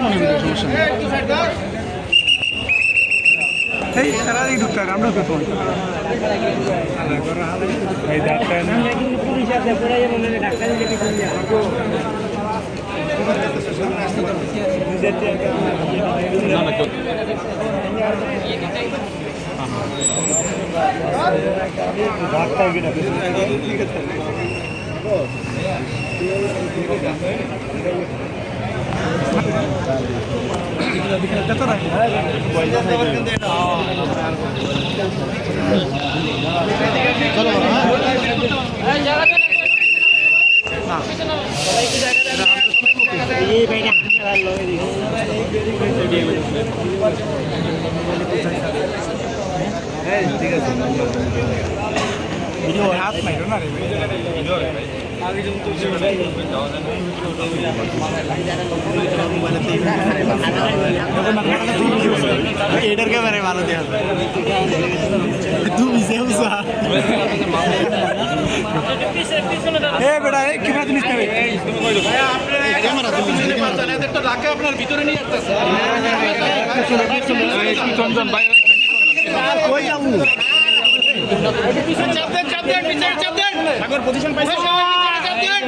সমস্যা নেই এই তারা এই ঢুকতে আমরা পেতো এই ডাক্তার পুলিশ আছে পড়ে মনে ডাক্তার ঠিক আছে হাত মাইরো না রে এটার ক্যামেরা ভালো দেওয়া তুমি বেটা ক্যামেরা জিনিস নেবে ক্যামেরা তো রাখে আপনার ভিতরে নিয়ে চন্দন ভাই কই যাবো চাপ দেন বিচার চাপ দেন সাগর পজিশন পাইছে চাপ দেন